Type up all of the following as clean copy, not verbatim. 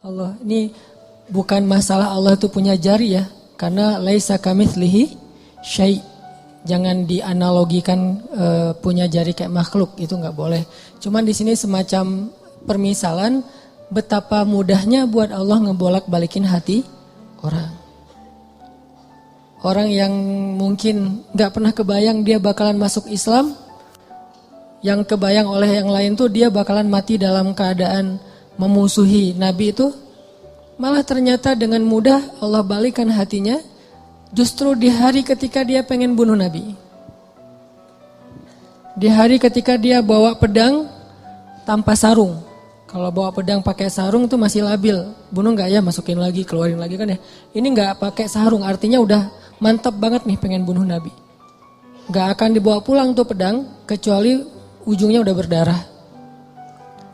Allah. Ini bukan masalah Allah itu punya jari ya. Karena laisa kamitslihi syai'. Jangan dianalogikan punya jari kayak makhluk, itu nggak boleh. Cuman di sini semacam permisalan betapa mudahnya buat Allah ngebolak-balikin hati orang. Orang yang mungkin nggak pernah kebayang dia bakalan masuk Islam, yang kebayang oleh yang lain tuh dia bakalan mati dalam keadaan memusuhi Nabi itu, malah ternyata dengan mudah Allah balikan hatinya. Justru di hari ketika dia pengen bunuh Nabi. Di hari ketika dia bawa pedang tanpa sarung. Kalau bawa pedang pakai sarung itu masih labil. Bunuh nggak ya, masukin lagi, keluarin lagi kan ya. Ini nggak pakai sarung, artinya udah mantap banget nih pengen bunuh Nabi. Nggak akan dibawa pulang tuh pedang, kecuali ujungnya udah berdarah.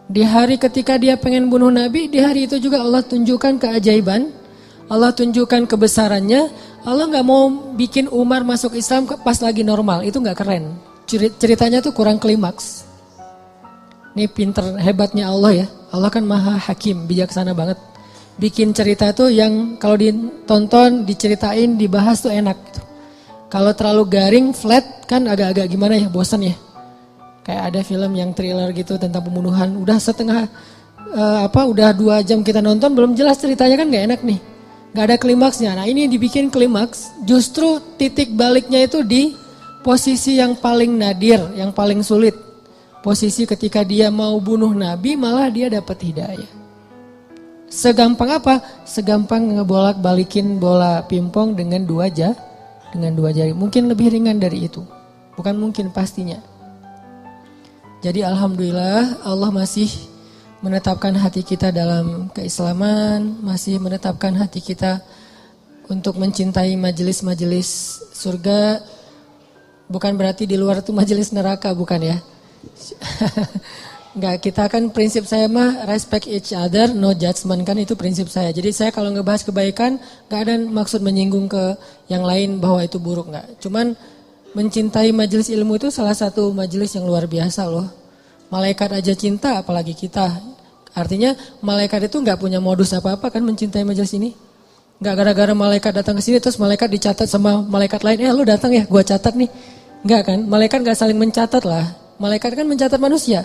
Di hari ketika dia pengen bunuh Nabi, di hari itu juga Allah tunjukkan keajaiban. Allah tunjukkan kebesarannya. Allah nggak mau bikin Umar masuk Islam pas lagi normal, itu nggak keren. Ceritanya tuh kurang klimaks. Ini pinter hebatnya Allah ya. Allah kan maha hakim, bijaksana banget. Bikin cerita tuh yang kalau ditonton, diceritain, dibahas tuh enak. Kalau terlalu garing, flat kan agak-agak gimana ya, bosan ya. Kayak ada film yang thriller gitu tentang pembunuhan, udah udah 2 jam kita nonton belum jelas ceritanya kan nggak enak nih. Gak ada klimaksnya. Nah ini dibikin klimaks, justru titik baliknya itu di posisi yang paling nadir, yang paling sulit. Posisi ketika dia mau bunuh Nabi malah dia dapat hidayah. Segampang apa? Segampang ngebolak balikin bola pingpong dengan 2 jari. Mungkin lebih ringan dari itu. Bukan mungkin, pastinya. Jadi alhamdulillah Allah masih menetapkan hati kita dalam keislaman, masih menetapkan hati kita untuk mencintai majelis-majelis surga. Bukan berarti di luar itu majelis neraka, bukan ya. Enggak, kita kan prinsip saya mah respect each other, no judgment, kan itu prinsip saya. Jadi saya kalau ngebahas kebaikan, enggak ada maksud menyinggung ke yang lain bahwa itu buruk, enggak. Cuman mencintai majelis ilmu itu salah satu majelis yang luar biasa loh. Malaikat aja cinta, apalagi kita. Artinya malaikat itu nggak punya modus apa-apa kan mencintai majelis ini. Nggak gara-gara malaikat datang ke sini terus malaikat dicatat sama malaikat lain. Lu datang ya, gua catat nih. Nggak kan? Malaikat nggak saling mencatat lah. Malaikat kan mencatat manusia.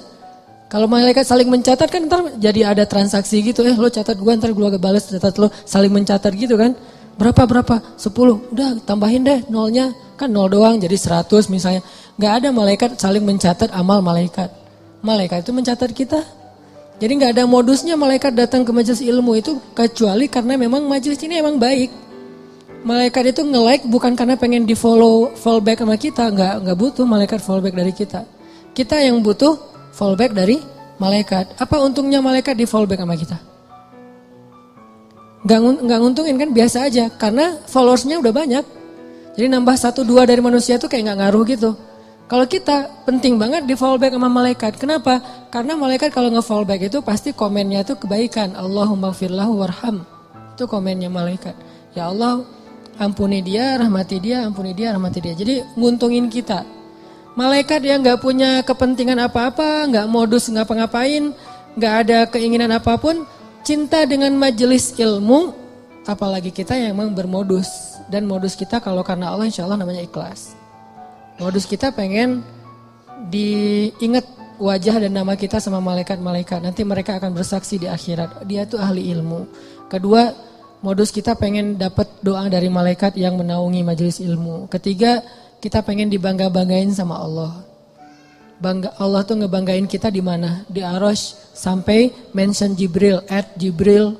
Kalau malaikat saling mencatat kan ntar jadi ada transaksi gitu. Lo catat gua, ntar gua balas catat lo, saling mencatat gitu kan. Berapa? 10. Udah tambahin deh nolnya. Kan 0 doang jadi 100 misalnya. Nggak ada malaikat saling mencatat amal malaikat. Malaikat itu mencatat kita. Jadi nggak ada modusnya malaikat datang ke majelis ilmu itu kecuali karena memang majelis ini emang baik. Malaikat itu nge-like bukan karena pengen di follow back sama kita, nggak butuh malaikat follow back dari kita. Kita yang butuh follow back dari malaikat. Apa untungnya malaikat di follow back sama kita? Nggak nguntungin kan, biasa aja karena followersnya udah banyak. Jadi nambah 1-2 dari manusia tuh kayak nggak ngaruh gitu. Kalau kita penting banget di follow back sama malaikat. Kenapa? Karena malaikat kalau nge-follow back itu pasti komennya itu kebaikan. Allahumma firlahu warham. Itu komennya malaikat. Ya Allah, ampuni dia, rahmati dia, ampuni dia, rahmati dia. Jadi nguntungin kita. Malaikat yang gak punya kepentingan apa-apa, gak modus ngapa-ngapain, gak ada keinginan apapun, cinta dengan majelis ilmu, apalagi kita yang memang bermodus. Dan modus kita kalau karena Allah insya Allah namanya ikhlas. Modus kita pengen diingat wajah dan nama kita sama malaikat-malaikat. Nanti mereka akan bersaksi di akhirat. Dia tuh ahli ilmu. Kedua, modus kita pengen dapat doa dari malaikat yang menaungi majelis ilmu. Ketiga, kita pengen dibangga-banggain sama Allah. Allah tuh ngebanggain kita di mana? Di Arasy sampai mention Jibril, Jibril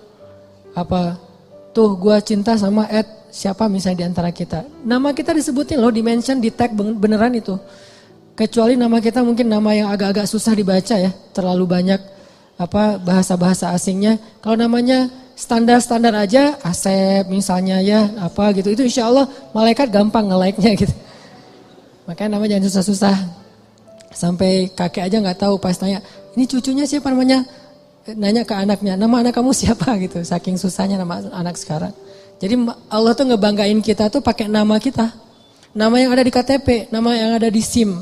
apa? Tuh gua cinta sama siapa misalnya di antara kita. Nama kita disebutin loh, di-mention, di tag beneran itu. Kecuali nama kita mungkin nama yang agak-agak susah dibaca ya. Terlalu banyak bahasa-bahasa asingnya. Kalau namanya standar-standar aja, Asep misalnya ya, apa gitu. Itu insya Allah malaikat gampang nge-like-nya gitu. Makanya namanya jangan susah-susah. Sampai kakek aja gak tahu pas tanya, ini cucunya siapa namanya? Nanya ke anaknya, nama anak kamu siapa gitu. Saking susahnya nama anak sekarang. Jadi Allah tuh ngebanggain kita tuh pakai nama kita. Nama yang ada di KTP, nama yang ada di SIM.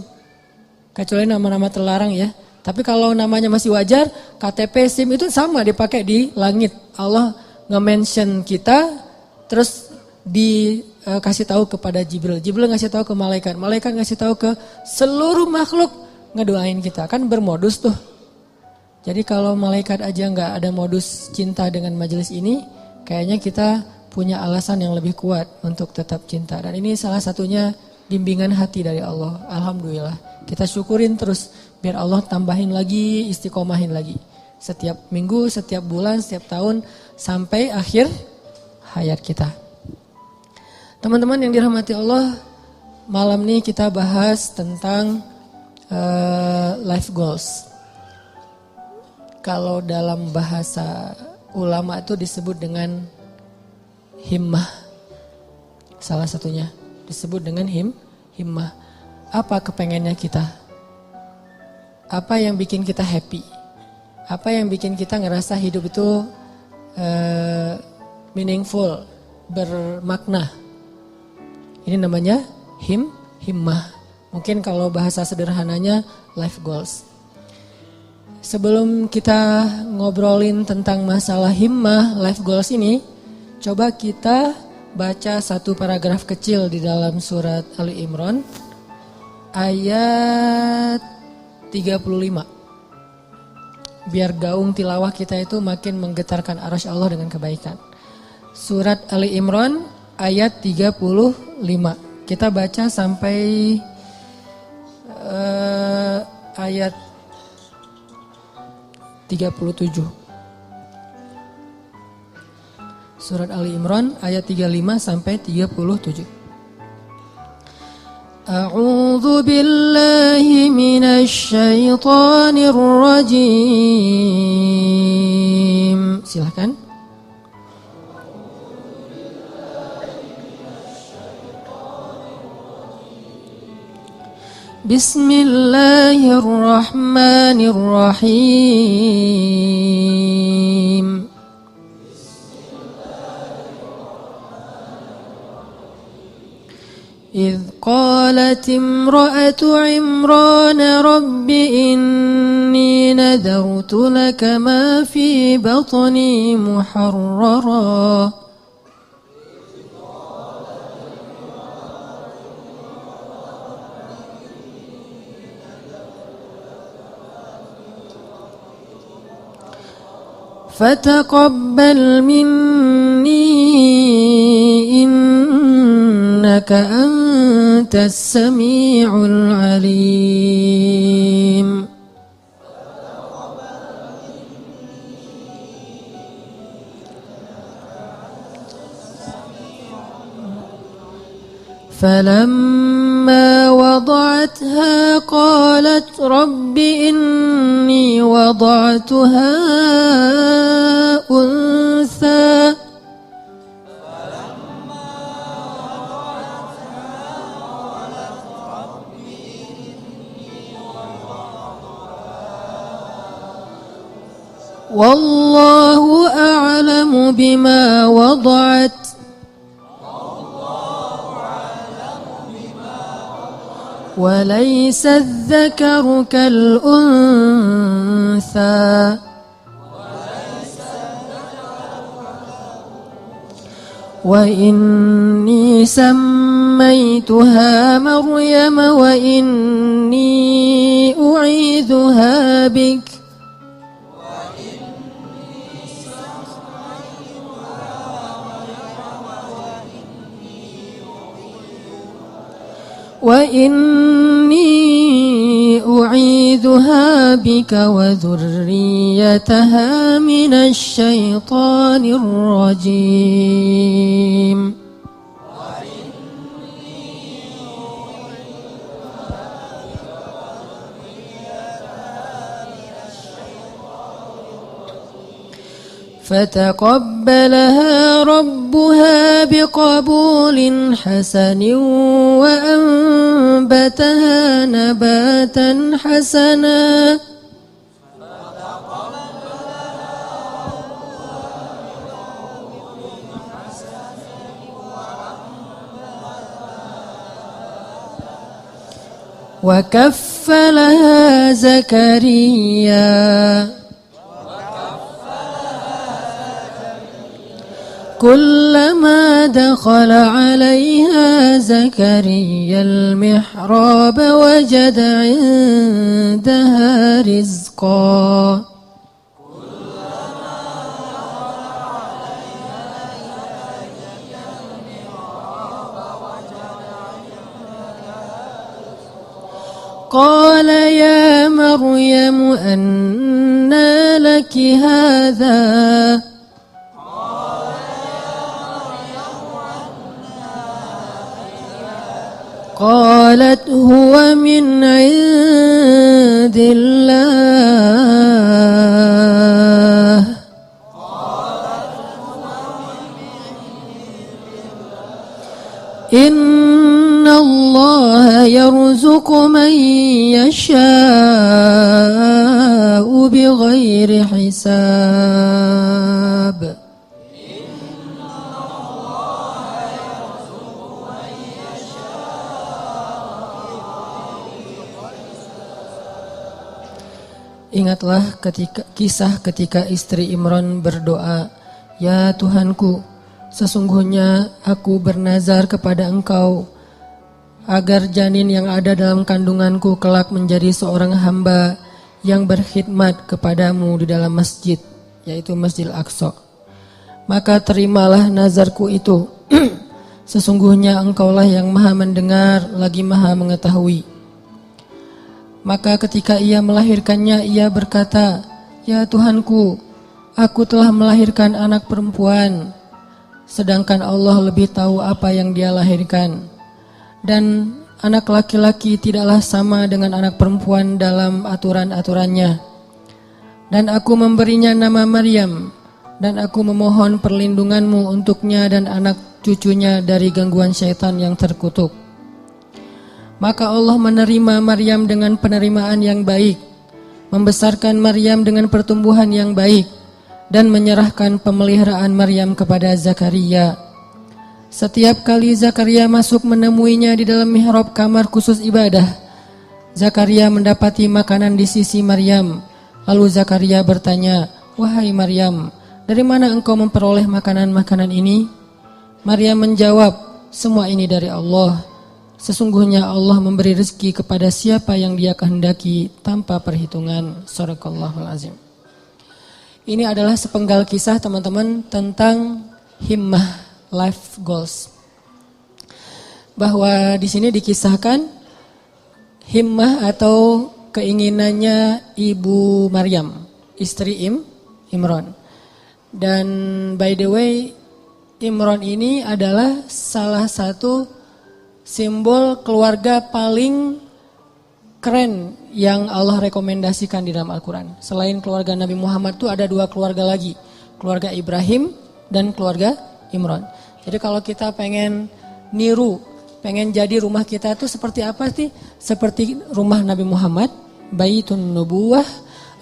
Kecuali nama-nama terlarang ya. Tapi kalau namanya masih wajar, KTP, SIM itu sama dipakai di langit. Allah nge-mention kita, terus dikasih tahu kepada Jibril. Jibril ngasih tahu ke malaikat. Malaikat ngasih tahu ke seluruh makhluk, ngedoain kita. Kan bermodus tuh. Jadi kalau malaikat aja nggak ada modus cinta dengan majelis ini, kayaknya kita punya alasan yang lebih kuat untuk tetap cinta. Dan ini salah satunya bimbingan hati dari Allah. Alhamdulillah. Kita syukurin terus biar Allah tambahin lagi, istiqomahin lagi. Setiap minggu, setiap bulan, setiap tahun sampai akhir hayat kita. Teman-teman yang dirahmati Allah, malam ini kita bahas tentang life goals. Kalau dalam bahasa ulama itu disebut dengan himmah. Salah satunya disebut dengan himmah. Apa kepengennya kita? Apa yang bikin kita happy? Apa yang bikin kita ngerasa hidup itu meaningful, bermakna? Ini namanya himmah. Mungkin kalau bahasa sederhananya life goals. Sebelum kita ngobrolin tentang masalah himmah, life goals ini, coba kita baca satu paragraf kecil di dalam surat Ali Imran ayat 35. Biar gaung tilawah kita itu makin menggetarkan arasy Allah dengan kebaikan. Surat Ali Imran ayat 35. Kita baca sampai ayat 37. Surat Ali Imran ayat 35 sampai 37. A'udzu billahi minasy syaithanir rajim. Silakan. Bismillahirrahmanirrahim. إذ قالت امرأة عمران رب إني نذرت لك ما في بطني محررا فتقبل مني إنك أنت السميع العليم فلما وضعتها قالت رب إني وضعتها أنثى والله أعلم بما وضعت وليس الذكر كالأنثى وإني سميتها مريم وإني أعيذها بك وإني أعيذها بك وذريتها من الشيطان الرجيم فتقبلها ربها بقبول حسن وأنبتها نباتا حسنا وكفت وكفلها زكريا كلما دخل عليها زكريا المحراب وجد عندها رزقا قال يا مريم أنى لك هذا قالت هو من عند الله إن الله يرزق من يشاء بغير حساب Ingatlah kisah ketika istri Imran berdoa, "Ya Tuhanku, sesungguhnya aku bernazar kepada Engkau agar janin yang ada dalam kandunganku kelak menjadi seorang hamba yang berkhidmat kepadamu di dalam masjid, yaitu Masjidil Aqsa. Maka terimalah nazarku itu. Sesungguhnya Engkaulah yang Maha mendengar lagi Maha mengetahui." Maka ketika ia melahirkannya, ia berkata, "Ya Tuhanku, aku telah melahirkan anak perempuan, sedangkan Allah lebih tahu apa yang dia lahirkan. Dan anak laki-laki tidaklah sama dengan anak perempuan dalam aturan-aturannya. Dan aku memberinya nama Maryam, dan aku memohon perlindunganmu untuknya dan anak cucunya dari gangguan syaitan yang terkutuk." Maka Allah menerima Maryam dengan penerimaan yang baik, membesarkan Maryam dengan pertumbuhan yang baik, dan menyerahkan pemeliharaan Maryam kepada Zakaria. Setiap kali Zakaria masuk menemuinya di dalam mihrab kamar khusus ibadah, Zakaria mendapati makanan di sisi Maryam. Lalu Zakaria bertanya, "Wahai Maryam, dari mana engkau memperoleh makanan-makanan ini?" Maryam menjawab, "Semua ini dari Allah. Sesungguhnya Allah memberi rezeki kepada siapa yang Dia kehendaki tanpa perhitungan." Shadaqallahul azim. Ini adalah sepenggal kisah teman-teman tentang himmah, life goals. Bahwa di sini dikisahkan himmah atau keinginannya Ibu Maryam, istri Imran. Dan by the way, Imran ini adalah salah satu simbol keluarga paling keren yang Allah rekomendasikan di dalam Al-Quran. Selain keluarga Nabi Muhammad itu ada dua keluarga lagi. Keluarga Ibrahim dan keluarga Imran. Jadi kalau kita pengen niru, pengen jadi rumah kita itu seperti apa sih? Seperti rumah Nabi Muhammad, Baitun Nubuwah,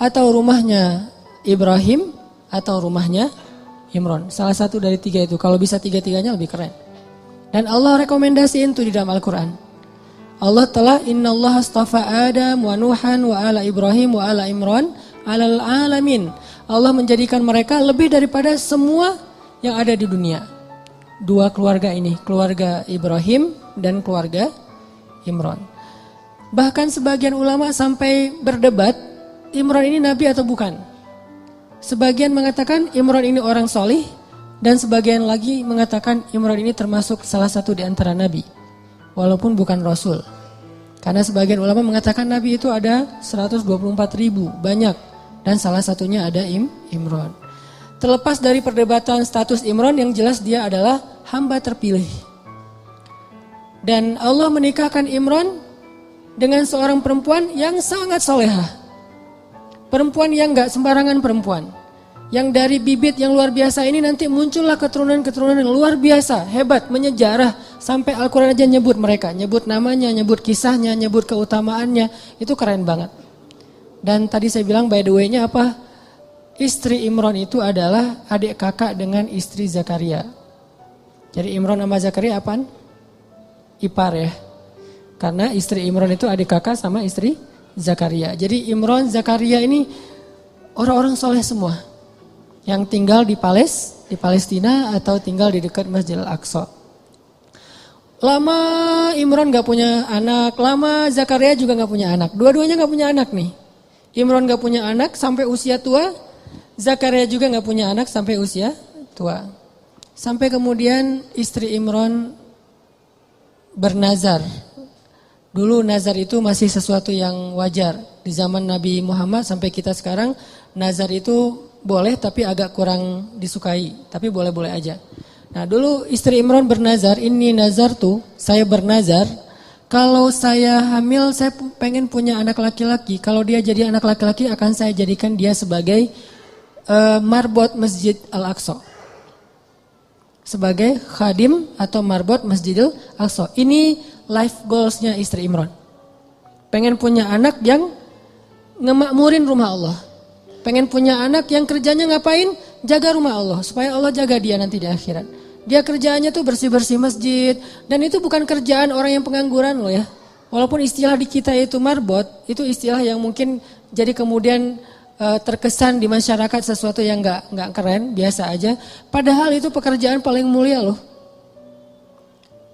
atau rumahnya Ibrahim, atau rumahnya Imran. Salah satu dari tiga itu. Kalau bisa tiga-tiganya lebih keren. Dan Allah rekomendasiin itu di dalam Al-Quran. Allah telah innallaha astafa Adam wa Nuhan wa ala Ibrahim wa ala Imran alal alamin. Allah menjadikan mereka lebih daripada semua yang ada di dunia. Dua keluarga ini, keluarga Ibrahim dan keluarga Imran. Bahkan sebagian ulama sampai berdebat, Imran ini nabi atau bukan. Sebagian mengatakan Imran ini orang solih, dan sebagian lagi mengatakan Imran ini termasuk salah satu di antara nabi, walaupun bukan rasul. Karena sebagian ulama mengatakan nabi itu ada 124.000, banyak. Dan salah satunya ada Imran. Terlepas dari perdebatan status Imran, yang jelas dia adalah hamba terpilih. Dan Allah menikahkan Imran dengan seorang perempuan yang sangat solehah. Perempuan yang gak sembarangan perempuan. Yang dari bibit yang luar biasa ini nanti muncullah keturunan-keturunan yang luar biasa, hebat, menyejarah. Sampai Al-Quran aja nyebut mereka, nyebut namanya, nyebut kisahnya, nyebut keutamaannya. Itu keren banget. Dan tadi saya bilang by the way-nya apa? Istri Imran itu adalah adik kakak dengan istri Zakaria. Jadi Imran sama Zakaria apaan? Ipar ya. Karena istri Imran itu adik kakak sama istri Zakaria. Jadi Imran, Zakaria ini orang-orang soleh semua yang tinggal di Palestina atau tinggal di dekat Masjid Al-Aqsa. Lama Imran gak punya anak, lama Zakaria juga gak punya anak. Dua-duanya gak punya anak nih. Imran gak punya anak sampai usia tua, Zakaria juga gak punya anak sampai usia tua. Sampai kemudian istri Imran bernazar. Dulu nazar itu masih sesuatu yang wajar. Di zaman Nabi Muhammad sampai kita sekarang, nazar itu boleh tapi agak kurang disukai. Tapi boleh-boleh aja. Nah dulu istri Imran bernazar, ini nazar tuh, saya bernazar, kalau saya hamil saya pengen punya anak laki-laki, kalau dia jadi anak laki-laki akan saya jadikan dia sebagai marbot Masjid Al-Aqsa. Sebagai khadim atau marbot Masjidil Aqsa. Ini life goalsnya istri Imran. Pengen punya anak yang ngemakmurin rumah Allah. Pengen punya anak yang kerjanya ngapain? Jaga rumah Allah, supaya Allah jaga dia nanti di akhirat. Dia kerjaannya tuh bersih-bersih masjid. Dan itu bukan kerjaan orang yang pengangguran loh ya. Walaupun istilah di kita itu marbot, itu istilah yang mungkin jadi kemudian terkesan di masyarakat sesuatu yang nggak keren, biasa aja. Padahal itu pekerjaan paling mulia loh.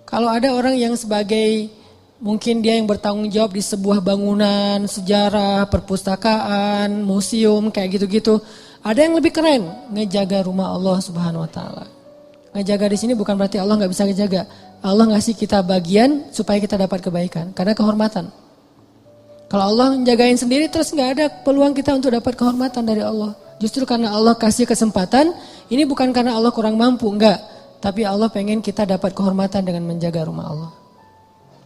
Kalau ada orang yang sebagai mungkin dia yang bertanggung jawab di sebuah bangunan, sejarah, perpustakaan, museum, kayak gitu-gitu. Ada yang lebih keren, ngejaga rumah Allah Subhanahu Wa Taala. Ngejaga di sini bukan berarti Allah nggak bisa ngejaga. Allah ngasih kita bagian supaya kita dapat kebaikan, karena kehormatan. Kalau Allah menjagain sendiri terus nggak ada peluang kita untuk dapat kehormatan dari Allah. Justru karena Allah kasih kesempatan, ini bukan karena Allah kurang mampu, enggak. Tapi Allah pengen kita dapat kehormatan dengan menjaga rumah Allah.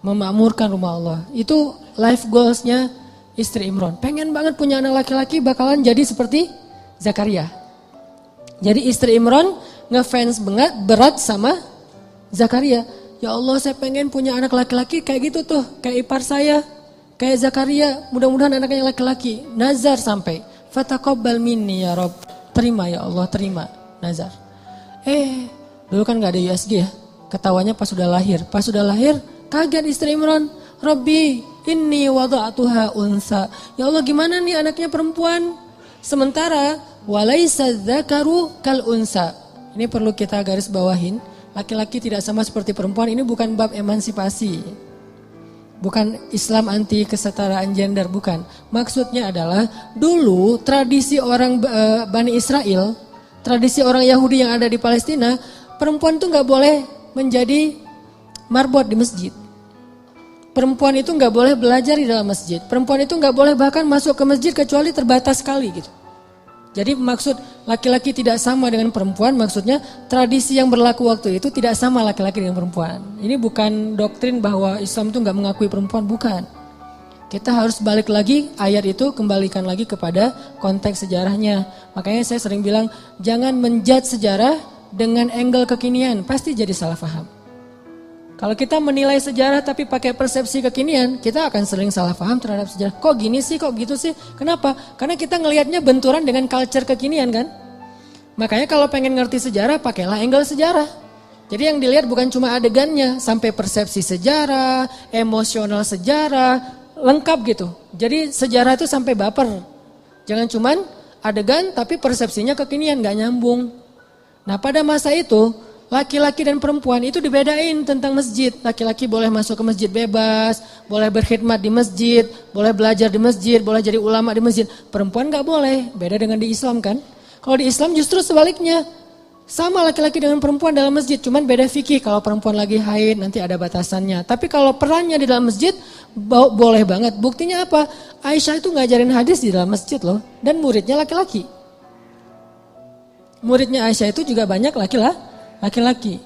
Memakmurkan rumah Allah. Itu life goalsnya istri Imran. Pengen banget punya anak laki-laki bakalan jadi seperti Zakaria. Jadi istri Imran ngefans banget berat sama Zakaria. Ya Allah saya pengen punya anak laki-laki kayak gitu tuh. Kayak ipar saya. Kayak Zakaria. Mudah-mudahan anaknya laki-laki. Nazar sampai. Fataqabbal minni ya Rabb. Terima ya Allah, terima. Nazar. Dulu kan gak ada USG ya. Ketawanya pas sudah lahir. Pas sudah lahir kaget istri Imran. Rabbi inni wada'tuha unsa. Ya Allah gimana nih anaknya perempuan. Sementara walaysa dzakaru kal unsa. Ini perlu kita garis bawahin. Laki-laki tidak sama seperti perempuan. Ini bukan bab emansipasi. Bukan Islam anti kesetaraan gender, bukan. Maksudnya adalah dulu tradisi orang Bani Israel, tradisi orang Yahudi yang ada di Palestina, perempuan tuh nggak boleh menjadi marbot di masjid. Perempuan itu nggak boleh belajar di dalam masjid. Perempuan itu nggak boleh bahkan masuk ke masjid kecuali terbatas sekali gitu. Jadi maksud laki-laki tidak sama dengan perempuan, maksudnya tradisi yang berlaku waktu itu tidak sama laki-laki dengan perempuan. Ini bukan doktrin bahwa Islam itu nggak mengakui perempuan, bukan. Kita harus balik lagi ayat itu, kembalikan lagi kepada konteks sejarahnya. Makanya saya sering bilang jangan menjudge sejarah dengan angle kekinian, pasti jadi salah paham. Kalau kita menilai sejarah tapi pakai persepsi kekinian, kita akan sering salah paham terhadap sejarah. Kok gini sih, kok gitu sih? Kenapa? Karena kita ngelihatnya benturan dengan culture kekinian kan. Makanya kalau pengen ngerti sejarah, pakailah angle sejarah. Jadi yang dilihat bukan cuma adegannya, sampai persepsi sejarah, emosional sejarah, lengkap gitu. Jadi sejarah itu sampai baper. Jangan cuman adegan tapi persepsinya kekinian, gak nyambung. Nah pada masa itu, laki-laki dan perempuan itu dibedain tentang masjid. Laki-laki boleh masuk ke masjid bebas, boleh berkhidmat di masjid, boleh belajar di masjid, boleh jadi ulama di masjid. Perempuan gak boleh, beda dengan di Islam kan. Kalau di Islam justru sebaliknya. Sama laki-laki dengan perempuan dalam masjid, cuman beda fikih. Kalau perempuan lagi haid nanti ada batasannya. Tapi kalau perannya di dalam masjid boleh banget. Buktinya apa? Aisyah itu ngajarin hadis di dalam masjid loh. Dan muridnya laki-laki. Muridnya Aisyah itu juga banyak laki-laki.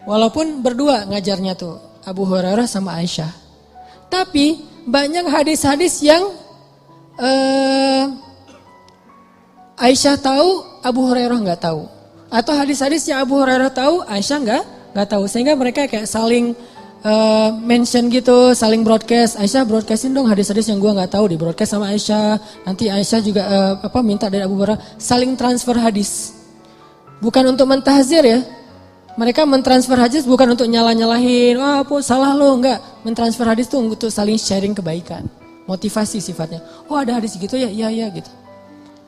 Walaupun berdua ngajarnya tuh Abu Hurairah sama Aisyah. Tapi banyak hadis-hadis yang Aisyah tahu, Abu Hurairah nggak tahu. Atau hadis-hadis yang Abu Hurairah tahu, Aisyah nggak tahu. Sehingga mereka kayak saling mention gitu, saling broadcast. Aisyah broadcastin dong hadis-hadis yang gua nggak tahu, di broadcast sama Aisyah. Nanti Aisyah juga minta dari Abu Hurairah, saling transfer hadis. Bukan untuk mentahzir ya. Mereka mentransfer hadis bukan untuk nyalah-nyalahin, salah lo, enggak. Mentransfer hadis itu untuk saling sharing kebaikan. Motivasi sifatnya. Oh ada hadis gitu ya, iya gitu.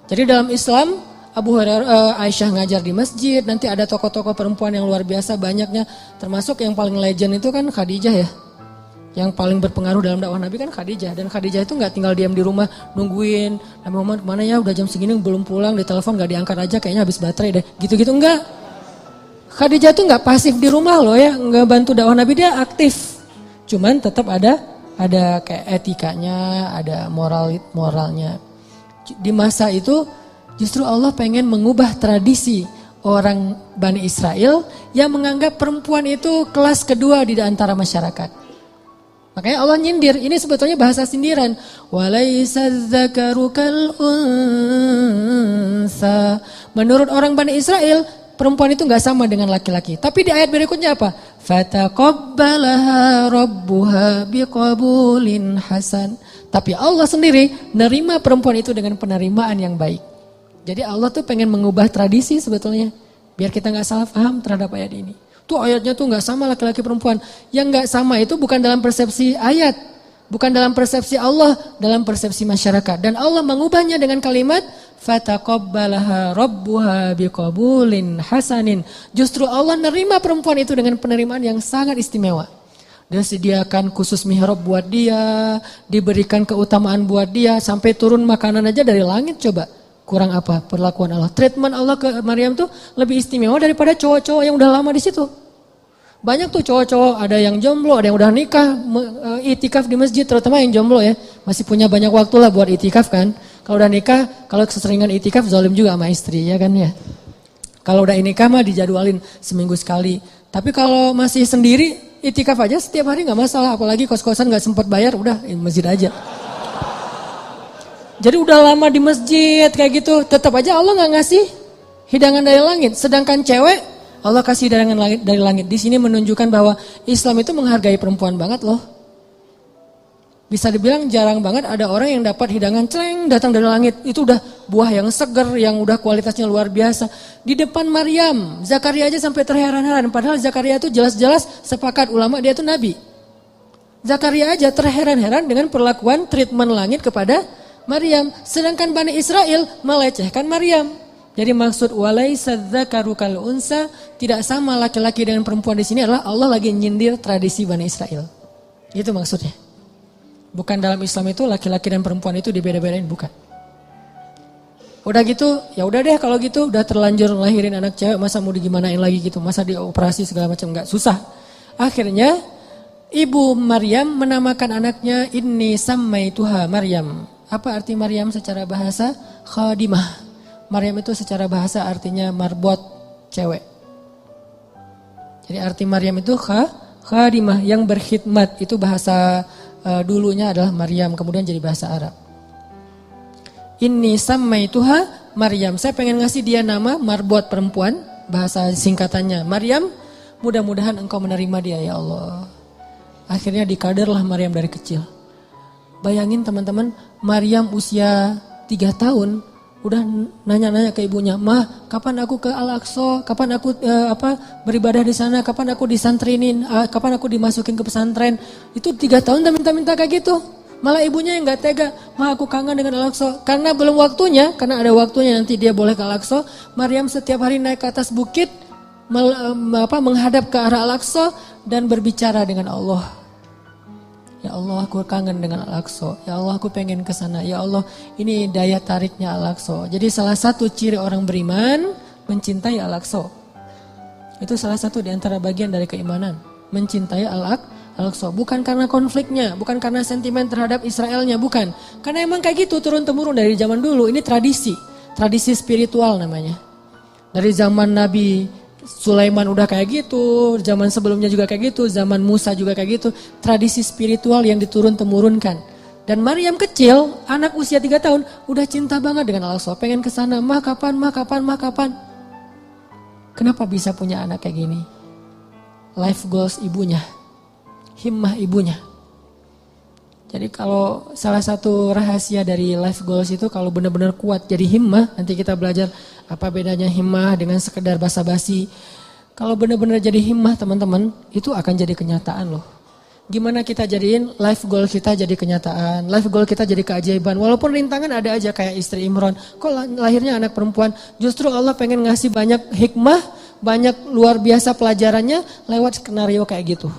Jadi dalam Islam, Abu Hurairah, Aisyah ngajar di masjid, nanti ada tokoh-tokoh perempuan yang luar biasa banyaknya. Termasuk yang paling legend itu kan Khadijah ya. Yang paling berpengaruh dalam dakwah Nabi kan Khadijah. Dan Khadijah itu gak tinggal diam di rumah nungguin. Nabi Muhammad mana ya udah jam segini belum pulang, di telepon gak diangkat aja kayaknya habis baterai deh. Gitu-gitu enggak. Khadijah tuh gak pasif di rumah loh ya, gak bantu dakwah Nabi, dia aktif. Cuman tetap ada kayak etikanya, ada moralnya. Di masa itu justru Allah pengen mengubah tradisi orang Bani Israel yang menganggap perempuan itu kelas kedua di antara masyarakat. Makanya Allah nyindir, ini sebetulnya bahasa sindiran. Walaysa dzakaru kal unsa. Menurut orang Bani Israel, perempuan itu enggak sama dengan laki-laki. Tapi di ayat berikutnya apa? Fataqabbalaha rabbuha biqabulin hasan. Tapi Allah sendiri nerima perempuan itu dengan penerimaan yang baik. Jadi Allah tuh pengen mengubah tradisi sebetulnya. Biar kita enggak salah paham terhadap ayat ini. Tuh ayatnya tuh nggak sama laki-laki perempuan. Yang nggak sama itu bukan dalam persepsi ayat, bukan dalam persepsi Allah, dalam persepsi masyarakat. Dan Allah mengubahnya dengan kalimat fataqabbalaha rabbuha biqabulin hasanin. Justru Allah nerima perempuan itu dengan penerimaan yang sangat istimewa. Dia sediakan khusus mihrab buat dia, diberikan keutamaan buat dia, sampai turun makanan aja dari langit coba. Kurang apa perlakuan Allah? Treatment Allah ke Maryam tuh lebih istimewa daripada cowok-cowok yang udah lama di situ. Banyak tuh cowok-cowok, ada yang jomblo, ada yang udah nikah, itikaf di masjid, terutama yang jomblo ya. Masih punya banyak waktu lah buat itikaf kan. Kalau udah nikah, kalau keseringan itikaf zalim juga sama istri ya kan ya. Kalau udah nikah mah dijadwalin seminggu sekali. Tapi kalau masih sendiri, itikaf aja setiap hari gak masalah. Apalagi kos-kosan gak sempat bayar, udah masjid aja. Jadi udah lama di masjid kayak gitu, tetap aja Allah gak ngasih hidangan dari langit. Sedangkan cewek, Allah kasih hidangan dari langit. Di sini menunjukkan bahwa Islam itu menghargai perempuan banget loh. Bisa dibilang jarang banget ada orang yang dapat hidangan celeng datang dari langit. Itu udah buah yang seger, yang udah kualitasnya luar biasa. Di depan Maryam, Zakaria aja sampai terheran-heran. Padahal Zakaria itu jelas-jelas sepakat ulama dia itu nabi. Zakaria aja terheran-heran dengan perlakuan treatment langit kepada Maryam. Sedangkan Bani Israel melecehkan Maryam. Jadi maksud walaysa dzakaru kal unsa, tidak sama laki-laki dengan perempuan di sini adalah Allah lagi nyindir tradisi Bani Israel. Itu maksudnya. Bukan dalam Islam itu laki-laki dan perempuan itu dibeda-bedain, bukan. Udah gitu, ya udah deh kalau gitu udah terlanjur lahirin anak cewek, masa mau digimanain lagi gitu, masa dioperasi segala macam, enggak, susah. Akhirnya ibu Maryam menamakan anaknya Inni Sammaituha Maryam. Apa arti Maryam secara bahasa? Khadimah. Maryam itu secara bahasa artinya marbot, cewek. Jadi arti Maryam itu khadimah, yang berkhidmat. Itu bahasa dulunya adalah Maryam, kemudian jadi bahasa Arab. Inni sammaituha Maryam. Saya pengen ngasih dia nama marbot perempuan, bahasa singkatannya Maryam. Mudah-mudahan engkau menerima dia ya Allah. Akhirnya dikaderlah Maryam dari kecil. Bayangin teman-teman, Maryam usia 3 tahun udah nanya-nanya ke ibunya, "Mah, kapan aku ke Al-Aqsa? Kapan aku beribadah di sana? Kapan aku disantrinin? Kapan aku dimasukin ke pesantren?" Itu 3 tahun udah minta-minta kayak gitu. Malah ibunya yang gak tega, "Mah, aku kangen dengan Al-Aqsa." Karena belum waktunya, karena ada waktunya nanti dia boleh ke Al-Aqsa. Maryam setiap hari naik ke atas bukit, menghadap ke arah Al-Aqsa dan berbicara dengan Allah. Ya Allah, aku kangen dengan Al-Aqsa. Ya Allah, aku pengen ke sana. Ya Allah, ini daya tariknya Al-Aqsa. Jadi salah satu ciri orang beriman mencintai Al-Aqsa. Itu salah satu di antara bagian dari keimanan, mencintai Al-Aqsa. Bukan karena konfliknya, bukan karena sentimen terhadap Israelnya, bukan. Karena emang kayak gitu turun-temurun dari zaman dulu. Ini tradisi spiritual namanya. Dari zaman Nabi Sulaiman udah kayak gitu, zaman sebelumnya juga kayak gitu, zaman Musa juga kayak gitu. Tradisi spiritual yang diturun-temurunkan. Dan Maryam kecil, anak usia 3 tahun, udah cinta banget dengan Al-Aqsa. Pengen ke sana, mah kapan. Kenapa bisa punya anak kayak gini? Life goals ibunya, himmah ibunya. Jadi kalau salah satu rahasia dari life goals itu kalau benar-benar kuat jadi himmah, nanti kita belajar apa bedanya himmah dengan sekedar basa-basi. Kalau benar-benar jadi himmah teman-teman, itu akan jadi kenyataan loh. gimana kita jadiin life goal kita jadi kenyataan, life goal kita jadi keajaiban. Walaupun rintangan ada aja kayak istri Imron, kok lahirnya anak perempuan, justru Allah pengen ngasih banyak hikmah, banyak luar biasa pelajarannya lewat skenario kayak gitu.